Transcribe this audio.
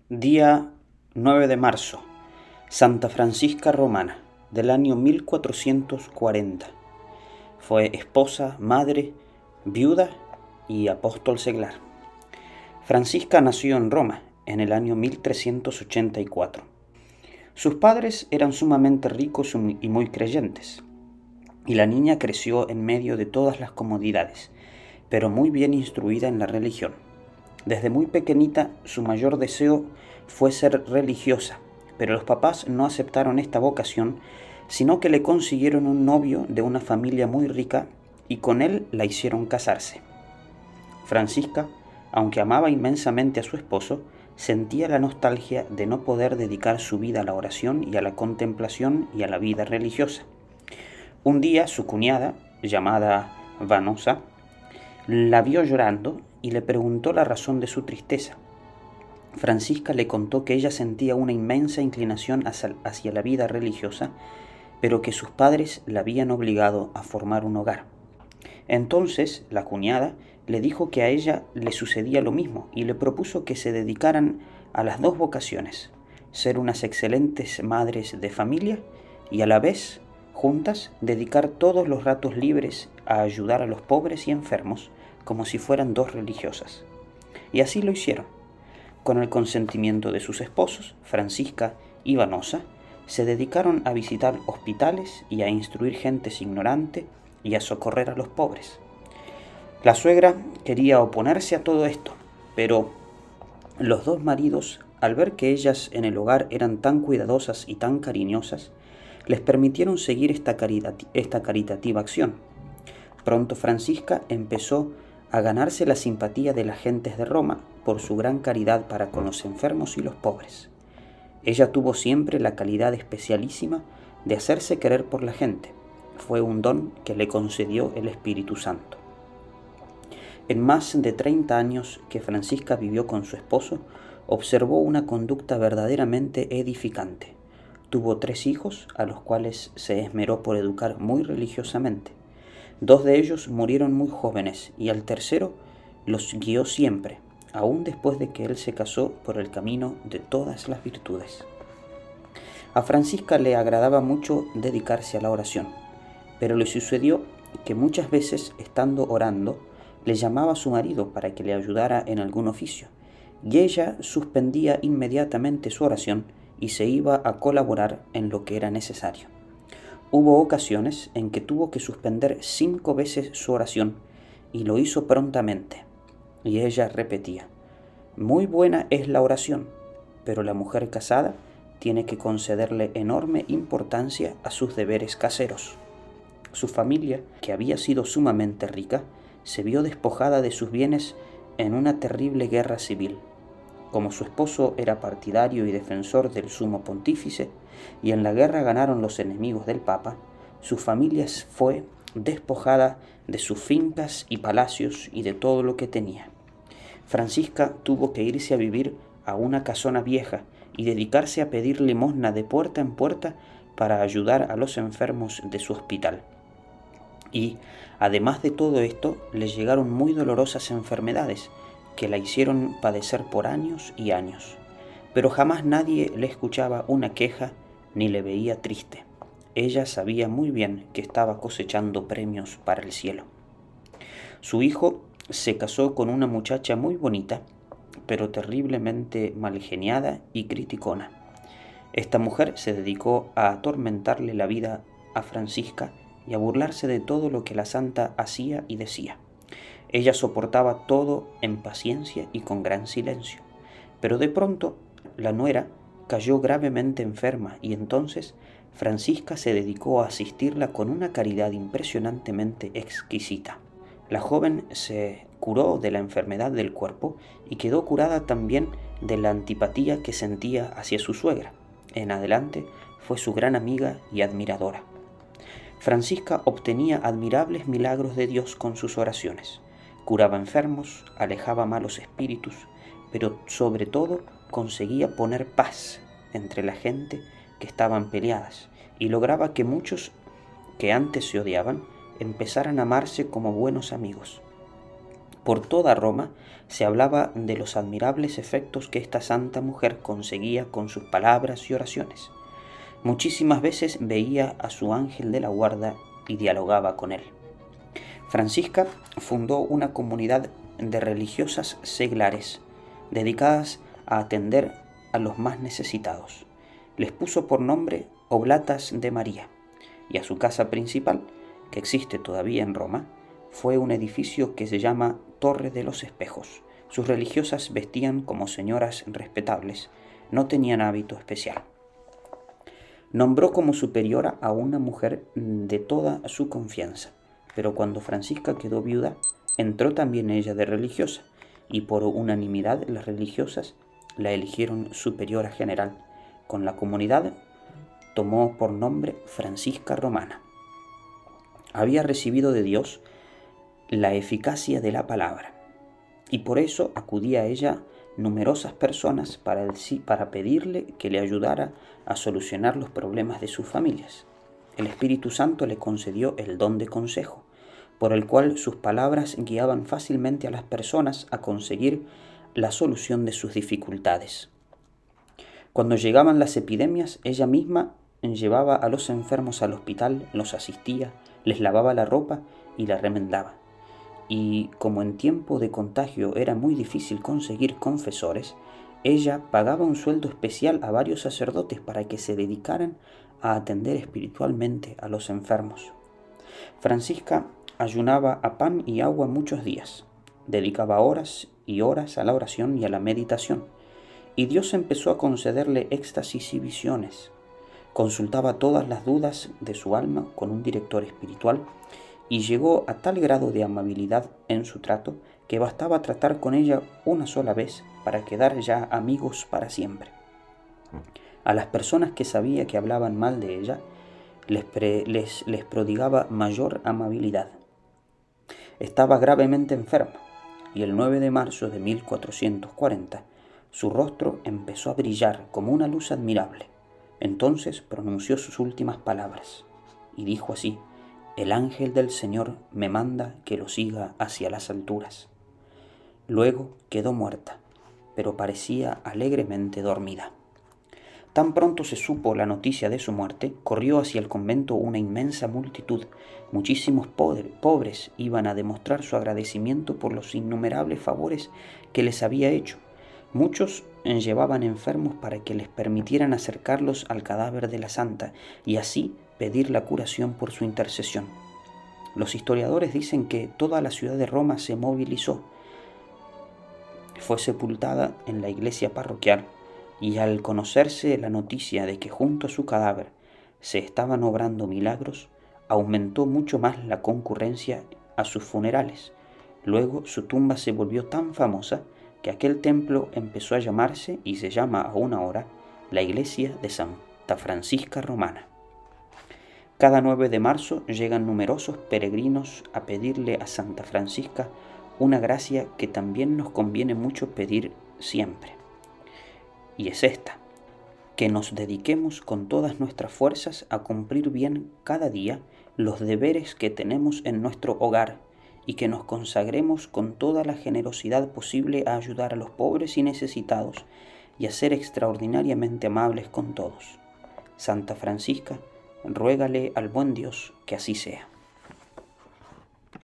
Día 9 de marzo, Santa Francisca Romana, del año 1440. Fue esposa, madre, viuda y apóstol seglar. Francisca nació en Roma en el año 1384. Sus padres eran sumamente ricos y muy creyentes, y la niña creció en medio de todas las comodidades, pero muy bien instruida en la religión. Desde muy pequeñita su mayor deseo fue ser religiosa, pero los papás no aceptaron esta vocación, sino que le consiguieron un novio de una familia muy rica y con él la hicieron casarse. Francisca, aunque amaba inmensamente a su esposo, sentía la nostalgia de no poder dedicar su vida a la oración y a la contemplación y a la vida religiosa. Un día su cuñada, llamada Vanosa, la vio llorando y le preguntó la razón de su tristeza. Francisca le contó que ella sentía una inmensa inclinación hacia la vida religiosa, pero que sus padres la habían obligado a formar un hogar. Entonces la cuñada le dijo que a ella le sucedía lo mismo y le propuso que se dedicaran a las dos vocaciones, ser unas excelentes madres de familia y a la vez, juntas, dedicar todos los ratos libres a ayudar a los pobres y enfermos como si fueran dos religiosas. Y así lo hicieron. Con el consentimiento de sus esposos, Francisca y Vanosa, se dedicaron a visitar hospitales y a instruir gentes ignorante y a socorrer a los pobres. La suegra quería oponerse a todo esto, pero los dos maridos, al ver que ellas en el hogar eran tan cuidadosas y tan cariñosas, les permitieron seguir esta caritativa acción. Pronto Francisca empezó a ganarse la simpatía de las gentes de Roma por su gran caridad para con los enfermos y los pobres. Ella tuvo siempre la calidad especialísima de hacerse querer por la gente. Fue un don que le concedió el Espíritu Santo. En más de 30 años que Francisca vivió con su esposo, observó una conducta verdaderamente edificante. Tuvo 3 hijos, a los cuales se esmeró por educar muy religiosamente. 2 de ellos murieron muy jóvenes y al tercero los guió siempre, aún después de que él se casó, por el camino de todas las virtudes. A Francisca le agradaba mucho dedicarse a la oración, pero le sucedió que muchas veces, estando orando, le llamaba a su marido para que le ayudara en algún oficio, y ella suspendía inmediatamente su oración y se iba a colaborar en lo que era necesario. Hubo ocasiones en que tuvo que suspender 5 veces su oración y lo hizo prontamente. Y ella repetía: muy buena es la oración, pero la mujer casada tiene que concederle enorme importancia a sus deberes caseros. Su familia, que había sido sumamente rica, se vio despojada de sus bienes en una terrible guerra civil. Como su esposo era partidario y defensor del sumo pontífice, y en la guerra ganaron los enemigos del Papa, su familia fue despojada de sus fincas y palacios y de todo lo que tenía. Francisca tuvo que irse a vivir a una casona vieja y dedicarse a pedir limosna de puerta en puerta para ayudar a los enfermos de su hospital. Y, además de todo esto, le llegaron muy dolorosas enfermedades que la hicieron padecer por años y años. Pero jamás nadie le escuchaba una queja ni le veía triste. Ella sabía muy bien que estaba cosechando premios para el cielo. Su hijo se casó con una muchacha muy bonita, pero terriblemente malgeniada y criticona. Esta mujer se dedicó a atormentarle la vida a Francisca y a burlarse de todo lo que la santa hacía y decía. Ella soportaba todo en paciencia y con gran silencio, pero de pronto la nuera cayó gravemente enferma y entonces Francisca se dedicó a asistirla con una caridad impresionantemente exquisita. La joven se curó de la enfermedad del cuerpo y quedó curada también de la antipatía que sentía hacia su suegra. En adelante fue su gran amiga y admiradora. Francisca obtenía admirables milagros de Dios con sus oraciones. Curaba enfermos, alejaba malos espíritus, pero sobre todo conseguía poner paz entre la gente que estaban peleadas y lograba que muchos que antes se odiaban empezaran a amarse como buenos amigos. Por toda Roma se hablaba de los admirables efectos que esta santa mujer conseguía con sus palabras y oraciones. Muchísimas veces veía a su ángel de la guarda y dialogaba con él. Francisca fundó una comunidad de religiosas seglares dedicadas a atender a los más necesitados. Les puso por nombre Oblatas de María, y a su casa principal, que existe todavía en Roma, fue un edificio que se llama Torre de los Espejos. Sus religiosas vestían como señoras respetables, no tenían hábito especial. Nombró como superiora a una mujer de toda su confianza, pero cuando Francisca quedó viuda, entró también ella de religiosa, y por unanimidad las religiosas la eligieron superiora general. Con la comunidad tomó por nombre Francisca Romana. Había recibido de Dios la eficacia de la palabra, y por eso acudía a ella numerosas personas para pedirle que le ayudara a solucionar los problemas de sus familias. El Espíritu Santo le concedió el don de consejo, por el cual sus palabras guiaban fácilmente a las personas a conseguir la solución de sus dificultades. Cuando llegaban las epidemias, ella misma llevaba a los enfermos al hospital, los asistía, les lavaba la ropa y la remendaba. Y como en tiempo de contagio era muy difícil conseguir confesores, ella pagaba un sueldo especial a varios sacerdotes para que se dedicaran a atender espiritualmente a los enfermos. Francisca ayunaba a pan y agua muchos días, dedicaba horas y horas a la oración y a la meditación, y Dios empezó a concederle éxtasis y visiones. Consultaba todas las dudas de su alma con un director espiritual y llegó a tal grado de amabilidad en su trato que bastaba tratar con ella una sola vez para quedar ya amigos para siempre. A las personas que sabía que hablaban mal de ella, les prodigaba mayor amabilidad. Estaba gravemente enferma, y el 9 de marzo de 1440 su rostro empezó a brillar como una luz admirable. Entonces pronunció sus últimas palabras, y dijo así: «El ángel del Señor me manda que lo siga hacia las alturas». Luego quedó muerta, pero parecía alegremente dormida. Tan pronto se supo la noticia de su muerte, corrió hacia el convento una inmensa multitud. Muchísimos pobres iban a demostrar su agradecimiento por los innumerables favores que les había hecho. Muchos llevaban enfermos para que les permitieran acercarlos al cadáver de la santa y así pedir la curación por su intercesión. Los historiadores dicen que toda la ciudad de Roma se movilizó. Fue sepultada en la iglesia parroquial, y al conocerse la noticia de que junto a su cadáver se estaban obrando milagros, aumentó mucho más la concurrencia a sus funerales. Luego su tumba se volvió tan famosa que aquel templo empezó a llamarse, y se llama aún ahora, la iglesia de Santa Francisca Romana. Cada 9 de marzo llegan numerosos peregrinos a pedirle a Santa Francisca una gracia que también nos conviene mucho pedir siempre. Y es esta: que nos dediquemos con todas nuestras fuerzas a cumplir bien cada día los deberes que tenemos en nuestro hogar, y que nos consagremos con toda la generosidad posible a ayudar a los pobres y necesitados y a ser extraordinariamente amables con todos. Santa Francisca, ruégale al buen Dios que así sea.